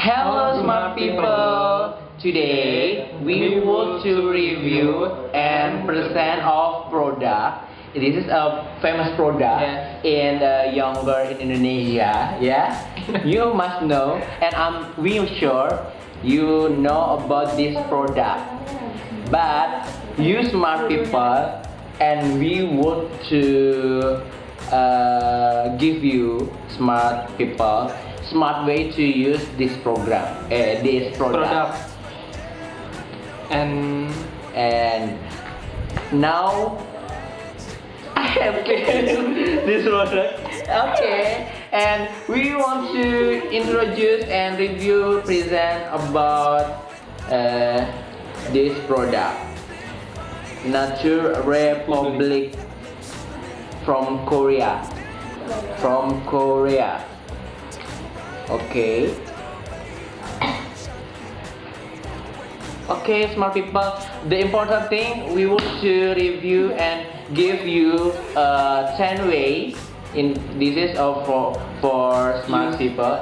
Hello smart people! Today we want to review and present our product. This is a famous product in younger in Indonesia. Yeah, you must know, and we sure you know about this product. But you smart people, and we want to give you smart people smart way to use this program, this product. And now I have this product. Okay, and we want to introduce and review, present about this product. Nature Republic from Korea. Okay. Okay, smart people. The important thing we want to review and give you 10 ways. This is for smart people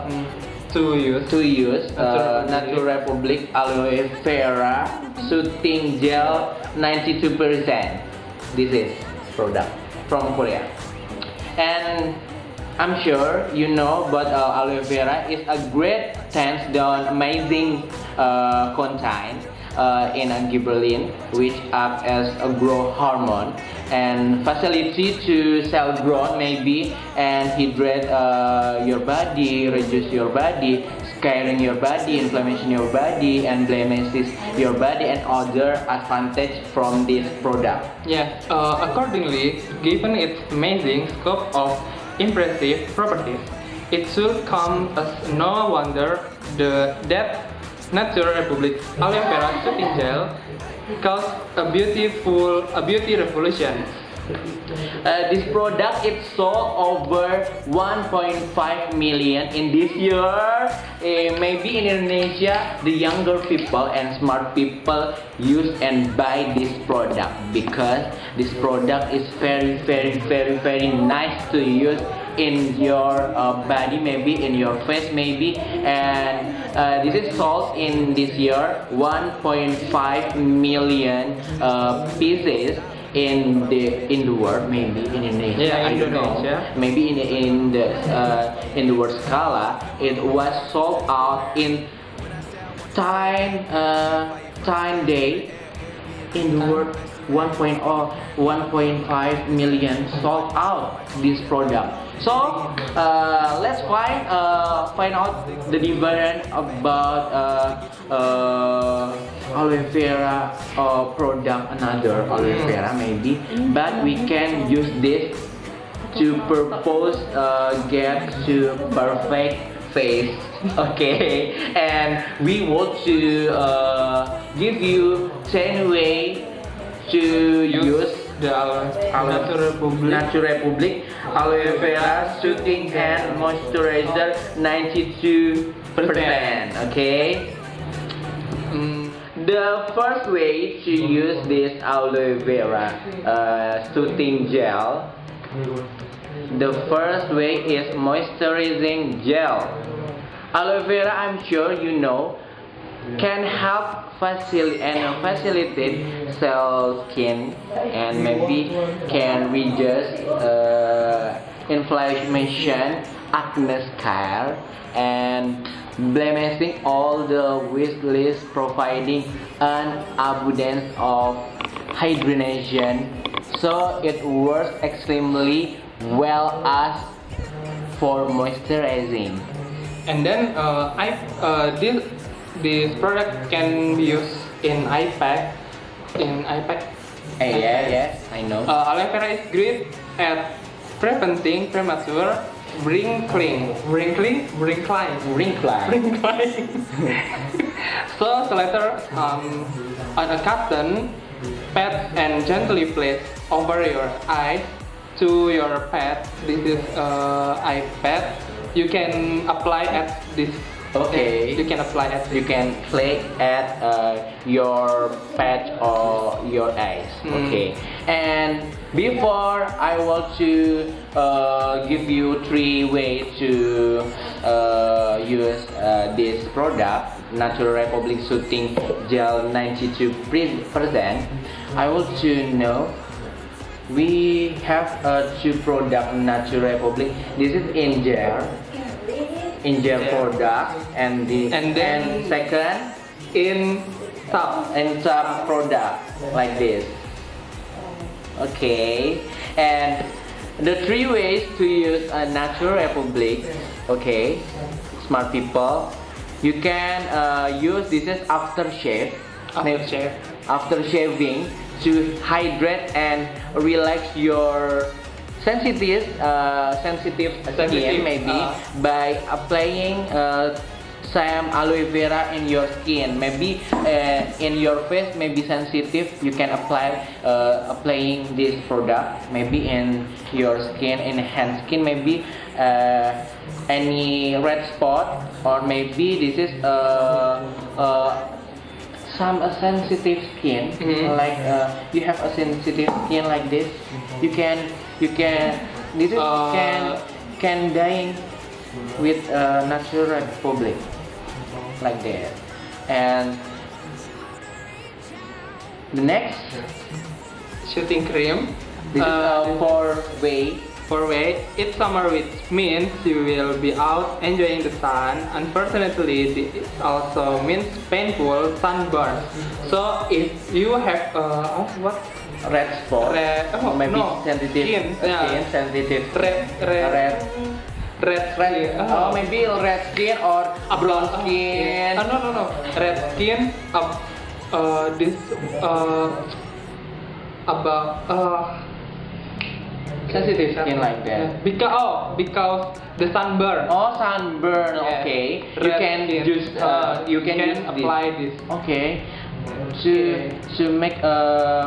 to use Nature Republic Aloe Vera Soothing Gel 92%. This is product from Korea, and I'm sure you know, but aloe vera is a great hands down amazing content in a gibberellin, which acts as a growth hormone and facility to cell growth maybe, and hydrate your body, reduce your body, scarring your body, inflammation your body, and blemishes your body, and other advantage from this product. Accordingly, given its amazing scope of impressive properties, it should come as no wonder that Nature Republic Aloe Vera Soothing Gel caused a beauty revolution. This product is sold over 1.5 million in this year. Maybe in Indonesia, the younger people and smart people use and buy this product because this product is very nice to use in your body, maybe in your face, maybe, and this is sold in this year 1.5 million pieces in the world, maybe in Indonesia. I don't know. Maybe in the world scala, it was sold out in 10 days in the world. 1.5 million sold out this product. So let's find out the difference about aloe vera product, another aloe vera maybe, but we can use this to purpose get to perfect face. Okay, and we want to give you 10 ways to use the Nature Republic Aloe Vera Soothing and Moisturizer 92%. Okay. The first way to use this aloe vera soothing gel. The first way is moisturizing gel. Aloe vera, I'm sure you know, can help facilitate cell skin, and maybe can reduce inflammation, acne scar, and blemishing all the wish list, providing an abundance of hydration, so it works extremely well as for moisturizing. And then this product can be used in eye pack. Yes, I know. Aloe vera is great at preventing premature wrinkling. So select on a cotton pad and gently place over your eyes to your pad. This is eye pad. You can apply at this Okay. You can apply it. You can play at your patch or your eyes. Okay. And before I want to give you 3 ways to use this product, Natural Republic Soothing Gel 92%. I want to know we have 2 product Natural Republic. This is in gel product, and then second In tub product like this. Okay, and the 3 ways to use a Natural Republic. Okay, smart people, you can use this as aftershave. After shaving, to hydrate and relax your sensitive skin, maybe by applying some aloe vera in your skin. Maybe in your face maybe sensitive, you can apply applying this product. Maybe in your skin, in hand skin, maybe any red spot, or maybe this is some sensitive skin, like you have a sensitive skin like this. You can this is can dyeing with Natural Republic like that. And the next shooting cream. this is 4 way. It's summer, which means you will be out enjoying the sun. Unfortunately, it also means painful sunburn. So if you have what? Red spot, or maybe sensitive skin, sensitive red oh, maybe red skin or brown skin. No, red skin. This about sensitive skin like that. Because the sunburn. Oh, sunburn. Okay. You can use apply this. Okay. To make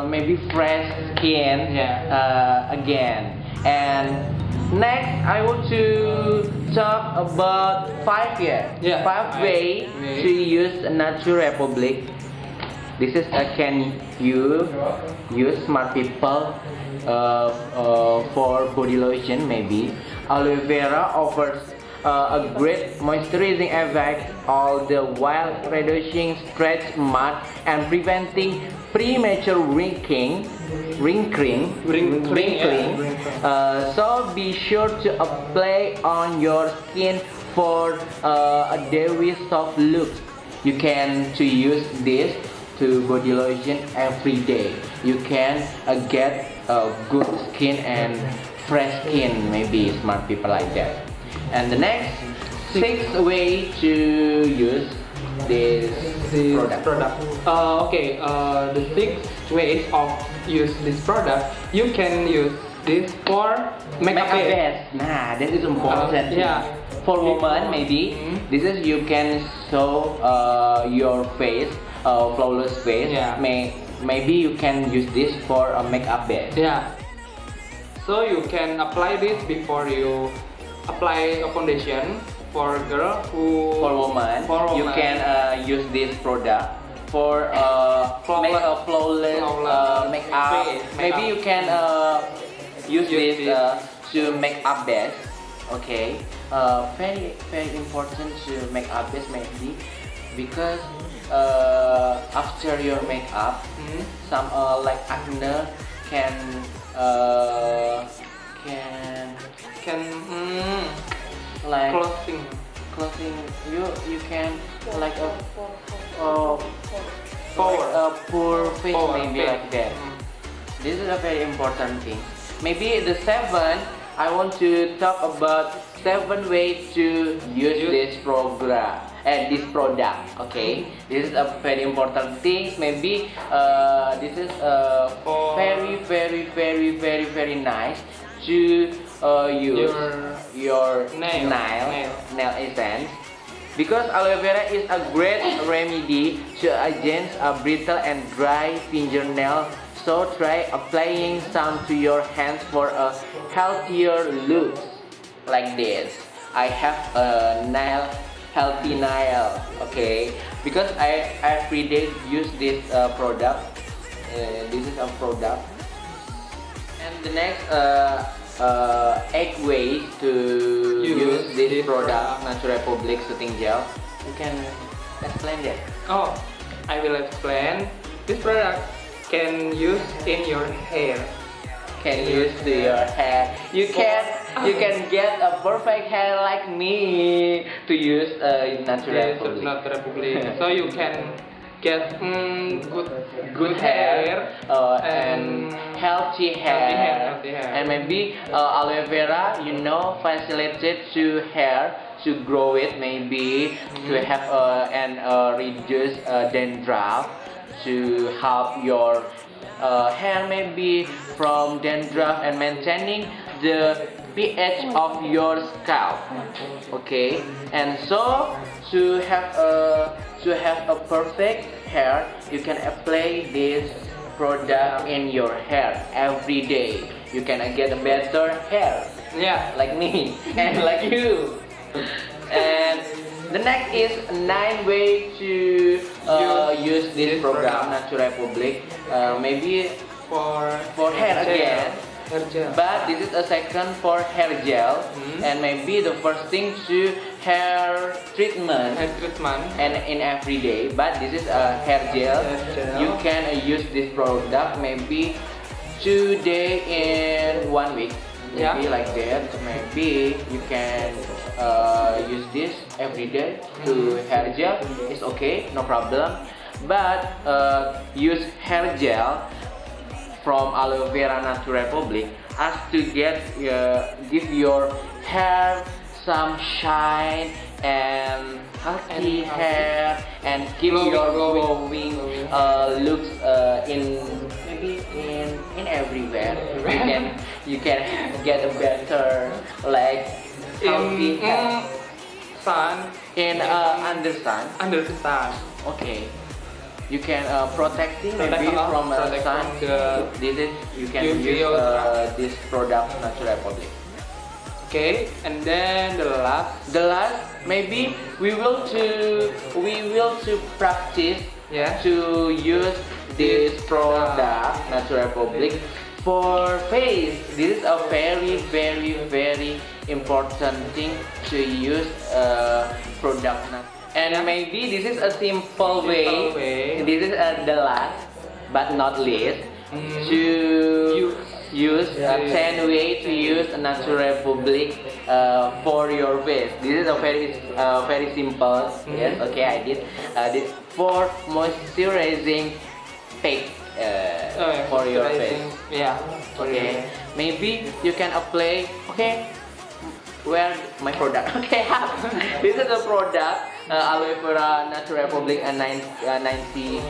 maybe fresh skin again. And next, I want to talk about 5 ways to use Natural Republic. This is can you use, smart people, for body lotion maybe. Aloe vera offers a great moisturizing effect, all the while reducing stretch mark and preventing premature wrinkling. So be sure to apply on your skin for a dewy soft look. You can use this to body lotion every day. You can get a good skin and fresh skin, maybe, smart people like that. And the next 6 way to use this product. Okay, the 6 ways of use this product. You can use this for makeup base. Nah, this is important. For women, maybe this is you can show your face, flawless face. Maybe you can use this for a makeup base. So you can apply this before you apply a foundation. For girl for woman, you can use this product for make a flawless makeup. Maybe you can use this to make up base. Okay, very important to make up base, maybe, because after your makeup, some like acne can like clothing you can like a poor face, maybe like that. This is a very important thing. Maybe the 7, I want to talk about 7 ways to use this program and this product. Okay, this is a very important thing. Maybe this is very nice to use your nail essence, because aloe vera is a great remedy to against a brittle and dry fingernail. So try applying some to your hands for a healthier look like this. I have a nail healthy nail. Okay, because I every day use this product. This is a product. And the next 8 ways to use this product, Nature Republic Soothing Gel. You can explain that. Oh, I will explain. This product can use in your hair. Can use to your hair. You can get a perfect hair like me to use Nature Republic. Nature Republic. So you can get good hair and healthy hair. And maybe aloe vera, you know, facilitates to hair to grow it, maybe to have and reduce dandruff, to help your hair maybe from dandruff and maintaining the pH of your scalp. Okay, and so to have a perfect hair, you can apply this product in your hair every day. You can get a better hair. Yeah, like me and like you. And the next is 9 ways to use this program, Nature Republic. Maybe for hair again. Hair gel. But this is a second for hair gel, and maybe the first thing to hair treatment. And in every day. But this is a hair gel. You can use this product maybe 2 days in 1 week. Maybe like that. Maybe you can use this every day to hair gel. It's okay, no problem. But use hair gel from Aloe Vera Nature Republic as to give your hair some shine and healthy hair and keep your glowing looks in maybe in everywhere. You can get a better like healthy hair. Sun Under sun. Under the sun. Okay. You can protecting maybe from sun. This is you can use this product Nature Republic. Okay, and then the last maybe we will to practice to use this product Nature Republic for face. This is a very important thing to use product. And maybe this is a simple way. This is the last but not least to use 10 ways to use a Nature Republic for your face. This is a very simple. Yes, okay, I did this for moisturizing face for your face. Yeah. Okay. Maybe you can apply. Okay. Where my product? Okay. This is a product. Aloe Vera Nature Republic and 92%.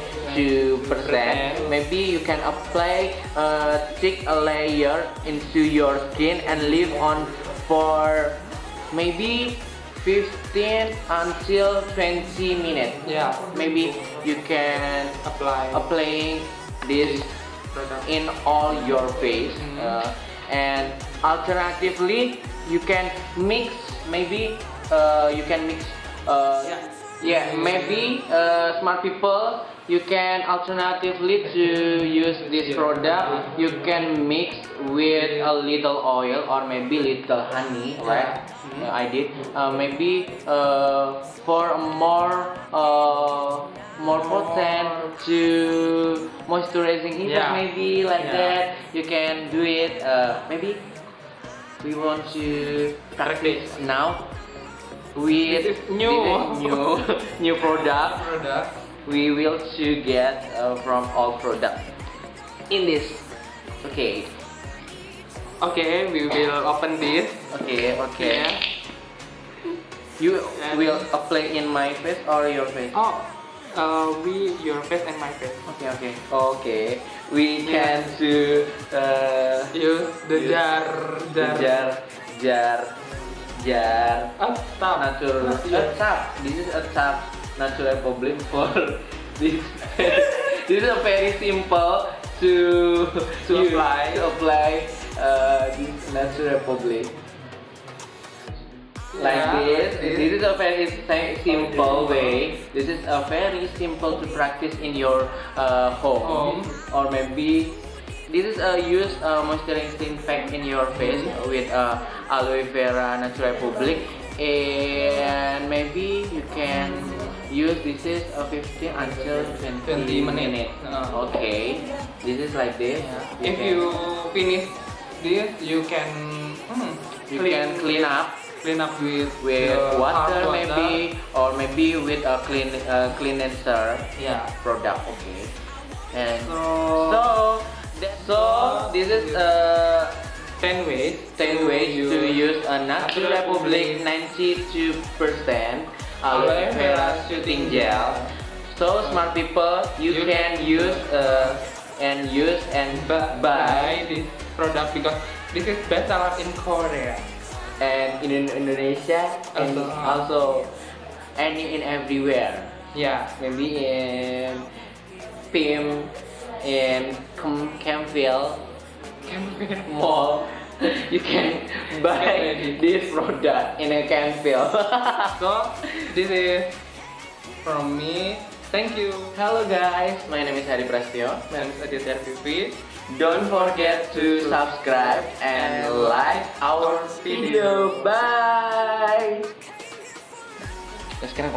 Maybe you can apply thick a layer into your skin and leave on for maybe 15 until 20 minutes. Yeah. Maybe you can applying this product in all your face. And alternatively, you can mix. Maybe you can mix. Maybe smart people, you can alternatively to use this product, you can mix with a little oil or maybe little honey, right? I did. Maybe for a more potent to moisturizing effect, maybe like that. You can do it. Maybe we want to practice now. With new product we will to get from all product in this. Okay, we will open this. Okay. You will apply in my face or your face? Your face and my face. Okay. We can to use the jar. Tap. This is a tap Nature Republic for this. This is a very simple to apply this Nature Republic. like Yeah, this. like this. This is a very simple way. This is a very simple to practice in your home. Or maybe this is a use moisturizing pack in your face with aloe vera natural republic, and maybe you can use this is 15 until 20 minutes. Okay, this is like this. Yeah. If you finish this, you can clean up with with the water, hard maybe, or maybe with a cleanser Yeah. product. Okay, and So so this is 10 ways 10 ways to use a natural republic 92% aloe vera soothing gel. So smart people, you can use and buy buy this product because this is best seller in Korea. and in Indonesia and also in everywhere. Yeah. Maybe in PIM, in Campville mall, you can buy this product in a Campville. So this is from me. Thank you. Hello guys, my name is Hari Prastyo. My name is Aditya Pipi. Don't forget to subscribe and like our video. Bye. Sekarang